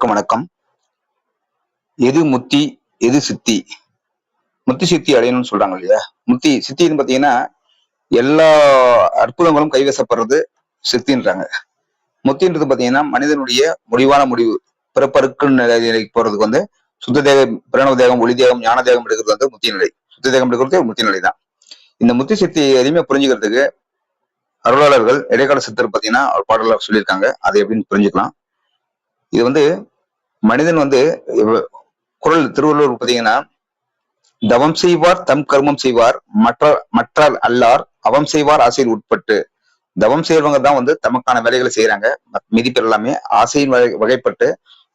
அனைவருக்கும் வணக்கம். எது முத்தி எது சித்தி? முத்தி சித்தி அடையணும்னு சொல்றாங்க இல்லையா? முத்தி சித்தின்னு பாத்தீங்கன்னா எல்லா அற்புதங்களும் கைவசப்படுறது சித்தின்றாங்க. முத்தின்றது பாத்தீங்கன்னா மனிதனுடைய முடிவான முடிவு, பிறப்பறுக்கு நிலைக்கு போறதுக்கு சுத்த தேகம், பிரணவ தேகம், ஒளி தேகம், ஞான தேகம் எடுக்கிறது முத்தி நிலை. சுத்த தேகம் எடுக்கிறது முத்தி நிலை தான். இந்த முத்தி சித்தி எதையுமே புரிஞ்சுக்கிறதுக்கு அருளாளர்கள் இடைக்கால சித்தர் பாத்தீங்கன்னா ஒரு பாடல சொல்லியிருக்காங்க. அதை எப்படின்னு புரிஞ்சுக்கலாம். இது மனிதன் குறள் திருவள்ளுவர் பாத்தீங்கன்னா, தவம் செய்வார் தம் கர்மம் செய்வார், மற்றால் அல்லார் அவம் செய்வார் ஆசையில் உட்பட்டு. தவம் செய்யறவங்க தான் தமக்கான வேலைகளை செய்யறாங்க. மீதி பேர் எல்லாமே ஆசையின் வகைப்பட்டு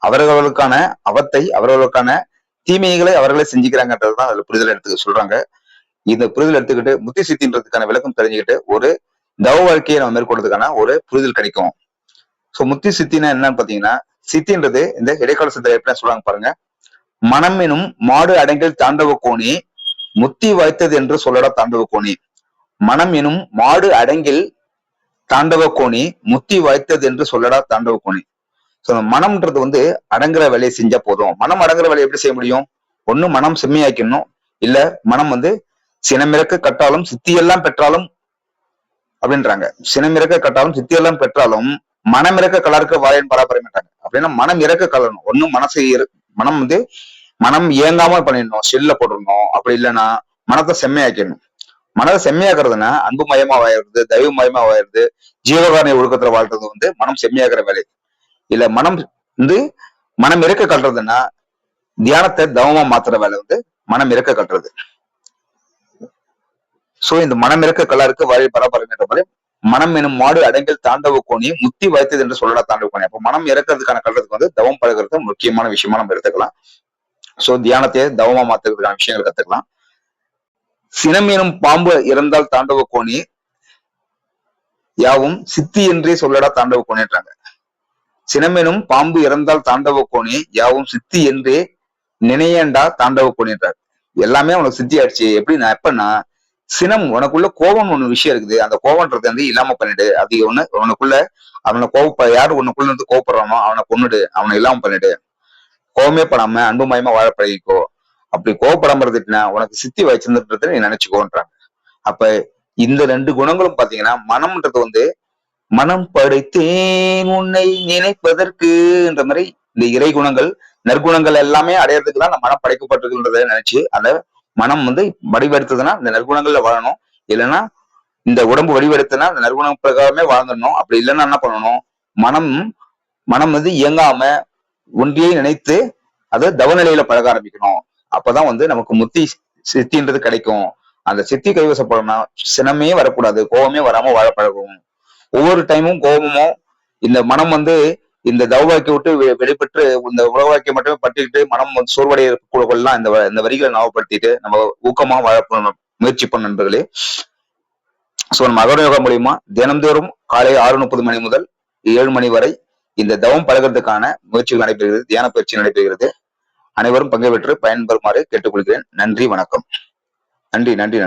அவர்களுக்கான அவத்தை, அவர்களுக்கான தீமைகளை அவர்களே செஞ்சுக்கிறாங்கன்றதுதான் அதுல புரிதல் எடுத்துக்க சொல்றாங்க. இந்த புரிதல் எடுத்துக்கிட்டு முத்தி சித்தின்றதுக்கான விளக்கம் தெரிஞ்சுக்கிட்டு ஒரு தவ வாழ்க்கையை நம்ம மேற்கொள்றதுக்கான ஒரு புரிதல் கிடைக்கும். சோ முத்தி சித்தினா என்னன்னு பாத்தீங்கன்னா, சித்தின்றது இந்த இடைக்கால சித்தர் எப்படி சொல்றாங்க பாருங்க. மனம் எனும் மாடு அடங்கில் தாண்டவ கோணி, முத்தி வாய்த்தது என்று சொல்லடா தாண்டவ கோணி. மனம் எனும் மாடு அடங்கில் தாண்டவ கோணி, முத்தி வாய்த்தது என்று சொல்லடா தாண்டவ கோணி. சோ மனம்ன்றது அடங்குற வேலையை செஞ்சா போதும். மனம் அடங்குற வேலையை எப்படி செய்ய முடியும்? ஒண்ணு மனம் செம்மையாக்கணும், இல்ல மனம் சினமிறக்க கட்டாலும் சித்தியெல்லாம் பெற்றாலும் அப்படின்றாங்க. சினமிறக்க கட்டாலும் சித்தியெல்லாம் பெற்றாலும் மனமிறக்க கலருக்கு வாயன் பராபரமாட்டாங்க. அப்படின்னா மனம் இறக்க கலரணும். ஒன்னும் மனம் மனம் இயங்காம பண்ணிடணும், செல்ல போட்டுடணும். அப்படி இல்லைன்னா மனத்தை செம்மையாக்கிடணும். மனதை செம்மையாக்குறதுன்னா அன்பு மயமா வாயிடுறது, தெய்வ மயமா வாயிடுறது, ஜீவகாரணி ஒழுக்கத்துல வாழ்றது மனம் செம்மையாக்குற வேலை. இல்ல மனம் இறக்க கட்டுறதுன்னா தியானத்தை தவமா மாத்துற வேலை மனம் இறக்க கட்டுறது. சோ இந்த மனம் இறக்க கலருக்கு வாழை பராபரம்ன்ற மாதிரி மனம் எனும் மாடு அடங்கில் தாண்டவ கோணி, முத்தி வாய்த்தது என்று சொல்லடா தாண்டவ கோணி. அப்போ மனம் இறக்கிறதுக்கான கட்டுறதுக்கு தவம் பழகிறது முக்கியமான விஷயமா நம்ம எடுத்துக்கலாம். சோ தியானத்தை தவமா மாத்துறதுக்கான விஷயங்கள் கத்துக்கலாம். சினம் எனும் பாம்பு இறந்தால் தாண்டவ கோணி, யாவும் சித்தி என்றே சொல்லடா தாண்டவ கோணின்றாங்க. சினம் எனும் பாம்பு இறந்தால் தாண்டவ கோணி, யாவும் சித்தி என்றே நினையண்டா தாண்டவ கோணின்றார். எல்லாமே உனக்கு சித்தி ஆயிடுச்சு. எப்படின்னா சினம், உனக்குள்ள கோபம் ஒண்ணு விஷயம் இருக்குது. அந்த கோபம்ன்றது இல்லாம பண்ணிடு. அது உனக்குள்ள அவனை யாரு உனக்குள்ள கோபப்படுறானோ அவனை கொன்னுடு, அவனை இல்லாம பண்ணிடு. கோபமே படாம அன்புமயமா வாழ பழகிக்கோ. அப்படி கோபப்படாம இருந்துட்டுனா உனக்கு சித்தி வச்சிருந்துன்றது நீ நினைச்சுக்கோன்றாங்க. அப்ப இந்த ரெண்டு குணங்களும் பாத்தீங்கன்னா மனம்ன்றது மனம் படைத்தேன் உன்னை நினைப்பதற்குன்ற மாதிரி இந்த இறை குணங்கள், நற்குணங்கள் எல்லாமே அடையறதுக்கு தான் மனம் படைக்கப்பட்டிருக்குன்றத நினைச்சு அந்த மனம் வடிவெடுத்ததுன்னா இந்த நற்குணங்கள்ல வாழணும். இல்லைன்னா இந்த உடம்பு வடிவெடுத்தனா இந்த நற்குணம் பிரகாரமே வாழ்ந்துடணும். அப்படி இல்லைன்னா என்ன பண்ணணும்? மனம் இயங்காம ஒன்றியை நினைத்து அதை தவநிலையில பழக ஆரம்பிக்கணும். அப்பதான் நமக்கு முத்தி சித்தின்றது கிடைக்கும். அந்த சித்தி கைவசப்படணும்னா சினமே வரக்கூடாது, கோபமே வராம வாழ பழகும். ஒவ்வொரு டைமும் கோபமும் இந்த மனம் இந்த தௌவாக்கிய விட்டு வெளிப்பட்டு இந்த உலகவாக்கியம் மட்டுமே பட்டிக்கிட்டு மனம் சோர்வடைய கொள்ளலாம். இந்த வரிகளை ஞாபகப்படுத்திட்டு நம்ம ஊக்கமா வாழ முயற்சி பண்ண நண்பர்களே. சோ நம்ம அகரயோகா மூலியமா தினந்தோறும் காலை 6:30 மணி முதல் 7 மணி வரை இந்த தவம் பழகிறதுக்கான முயற்சிகள் நடைபெறுகிறது, தியான பயிற்சி நடைபெறுகிறது. அனைவரும் பங்கு பெற்று பயன்பெறுமாறு கேட்டுக்கொள்கிறேன். நன்றி, வணக்கம். நன்றி.